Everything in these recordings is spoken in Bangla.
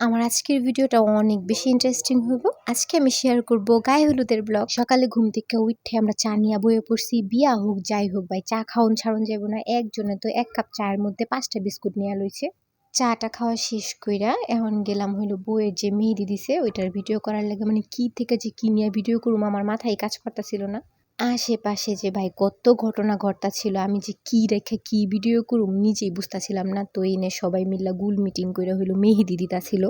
আমার আজকের ভিডিওটা অনেক বেশি ইন্টারেস্টিং হইব। আজকে আমি শেয়ার করব গায়ে হলুদের ব্লগ। সকালে ঘুম থেকে উঠে আমরা চা নিয়ে বয়ে পড়ছি। বিয়া হোক যাই হোক ভাই, চা খাওন ছাড়ন যাইব না। একজনে তো 1 কাপ চায়ের মধ্যে 5টা বিস্কুট নিয়ে লইছে। চাটা খাওয়া শেষ কইরা এখন গেলাম হইলো বউয়ের যে মেহেদি দিছে ওইটার ভিডিও করার লাগে। মানে কি থেকে যে কি নিয়ে ভিডিও করবো আমার মাথায় কাজ করতেছিল না। আশেপাশে যে ভাই কত ঘটনা ঘটতাছিল, আমি যে কি রেখে কি ভিডিও করুম নিজেই বুঝতেছিলাম না। তো এনে সবাই মিল্লা গুল মিটিং করে হইলো মেহেদি দিতাছিল।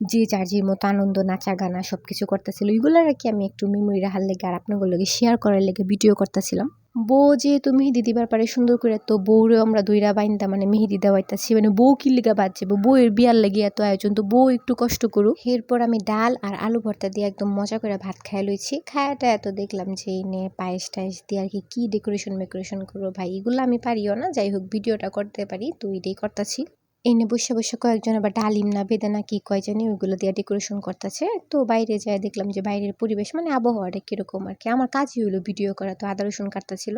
যে যার যে মতো আনন্দ, নাচা গানা সবকিছু করতেছিল। এগুলার আর কি আমি একটু মেমোরি রাখার লেগে আর আপনাদের লগে শেয়ার করার লেগে ভিডিও করতেছিলাম। বউ যেহেতু মেহেদি দিবার পারে সুন্দর করে, তো বউরে আমরা দুইরা বাইন্দা মানে মেহেদি দেওয়াইতাছি। মানে বউ কি লিগা বাদ যাবো, বউয়ের বিয়ার লাগি এত আয়োজন, তো বউ একটু কষ্ট করুক। এরপর আমি ডাল আর আলু ভর্তা দিয়ে একদম মজা করে ভাত খাই লইছি। খায়াটা এত দেখলাম যে এনে পায়েস টায়েস দিয়ে আর কি ডেকোরেশন করবো। ভাই এগুলো আমি পারিও না, যাই হোক ভিডিওটা করতে পারি, তো এটাই করতেছি। এনে বসে বসে কয়েকজন আবার ডালিম না বেদানা কি কয় জানি ওইগুলো দিয়ে ডেকোরেশন করতেছে। তো বাইরে যায় দেখলাম যে বাইরের পরিবেশ মানে আবহাওয়াটা কিরকম আর কি। আমার কাজই হলো ভিডিও করা, তো আদা রসুন কাটতেছিল।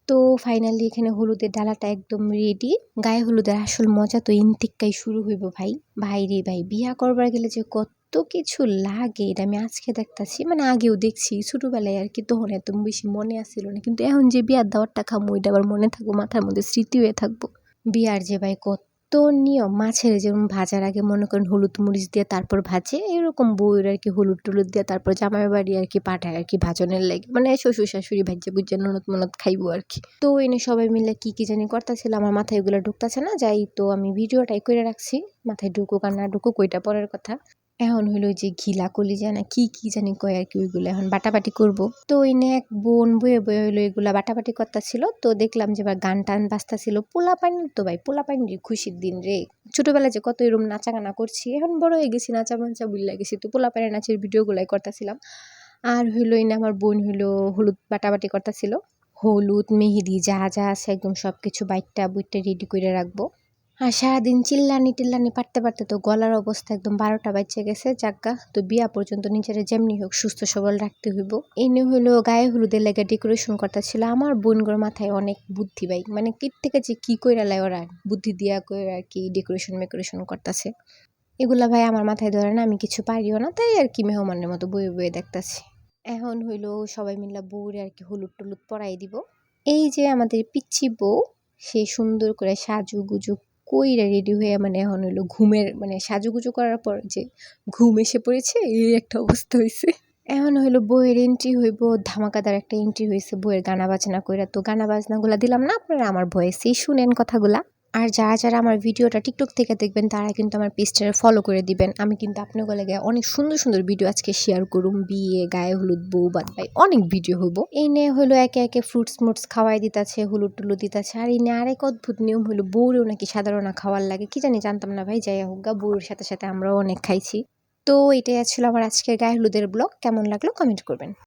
তো ফাইনালি এখানে হলুদের ডালাটা একদম রেডি। গায়ে হলুদের আসল মজা তো ইনতিক্কাই শুরু হইব ভাই। ভাই রে ভাই, বিয়া করবার গেলে যে কত কিছু লাগে এটা আমি আজকে দেখতাছি। মানে আগেও দেখছি ছোটবেলায় আর কি, তখন এত বেশি মনে আসছিল না, কিন্তু এখন যে বিয়ার দাওয়াতটা খামো ওইটা আবার মনে থাকবো, মাথার মধ্যে স্মৃতি হয়ে থাকবো। বিয়ার যে ভাই কত নিয়ম। মাছের যেমন ভাজার আগে মনে করেন হলুদ মরিচ দিয়ে তারপর ভাজে, এরকম বউয়ের আর কি হলুদ টলুদ দিয়ে তারপর জামাই বাড়ি আর কি পাঠায় আর কি ভাজনের লাগে। মানে শ্বশুর শাশুড়ি ভাজ্যে বুঝছে ননদ মনদ খাইবো আর কি। তো এনে সবাই মিলে কি কি জানি করতেছিল, আমার মাথায় এগুলো ঢুকতেছে না। যাই, তো আমি ভিডিওটাই করে রাখছি। মাথায় ঢুকুক আর না ঢুকুক ওইটা পরের কথা। এখন হইলো যে ঘিলা কলিজা না কি কি জানি কয় আর কি, ওইগুলো এখন বাটাবাটি করব। তো এনে এক বোন বয়ে বয়ে হইলো এগুলা বাটাবাটি করতেছিল। তো দেখলাম যে এবার গান টান বাজতাছিল। পোলা পানির তো ভাই, পোলা পানির খুশির দিন রে। ছোটবেলায় যে কত এরকম নাচা গানা করছি, এখন বড় হয়ে গেছি, নাচা মাঞ্চা বুল্লা গেছি, তো পোলা পানির নাচের ভিডিও গুলাই করতেছিলাম। আর হইলো এনে আমার বোন হইলো হলুদ বাটাবাটি করতেছিল। হলুদ মেহেদি যা যা আছে একদম সবকিছু বাইটটা বুইটটা রেডি করে রাখবো। আর সারাদিন চিল্লানি পারতে পারতে তো গলার অবস্থা একদম 12টা বাজে গেছে। যাজ্ঞা, তো বিয়া পর্যন্ত নিজেরা যেমনি হোক সুস্থ সবল রাখতে হইব। এনে হইলো গায়ে হলুদের লেগে ডেকোরেশন করতেছিল। আমার বোনগোর মাথায় অনেক বুদ্ধি ভাই, মানে কি থেকে যে কি কইরা লাই ওরা বুদ্ধি দিয়া কইরা আর কি ডেকোরেশন করতেছে। এগুলা ভাই আমার মাথায় ধরে না, আমি কিছু পারিও না, তাই আর কি মেহমানের মতো বয়ে বয়ে দেখতাছি। এখন হইলো সবাই মিলে বউরে আর কি হলুদ টলুদ পরাই দিব। এই যে আমাদের পিচ্চি বউ, সে সুন্দর করে সাজুগুজু কইরা রেডি হয়ে মানে এখন হইলো ঘুমের মানে সাজুগুজু করার পর যে ঘুম এসে পড়েছে এই একটা অবস্থা হয়েছে। এখন হইলো বউয়ের এন্ট্রি হইব, ধামাকাদার একটা এন্ট্রি হয়েছে বউয়ের গানা বাজনা কইরা। তো গানা বাজনাগুলা দিলাম না আপনারা আমার ভয়েসেই শুনেন কথাগুলা। আর যারা যারা আমার ভিডিওটা টিকটক থেকে দেখবেন তারা কিন্তু আমার পেজটা ফলো করে দিবেন। আমি কিন্তু আপনাদের লাগে অনেক সুন্দর সুন্দর ভিডিও আজকে শেয়ার করুম। বিয়ে, গায়ে হলুদ, বউ বাদ ভাই অনেক ভিডিও হইব। এই নিয়ে হলো একে একে ফ্রুটস মুটস খাওয়াই দিতাছে, হলুদ টুলুদ দিতাছে। আর এই নিয়ে আরেক অদ্ভুত নিয়ম হলো বউরেও নাকি সাধারণ খাওয়ার লাগে, কি জানি জানতাম না ভাই। যাই হোক গা, বউর সাথে সাথে আমরাও অনেক খাইছি। তো এটাই ছিল আমার আজকের গায়ে হলুদের ব্লগ। কেমন লাগলো কমেন্ট করবেন।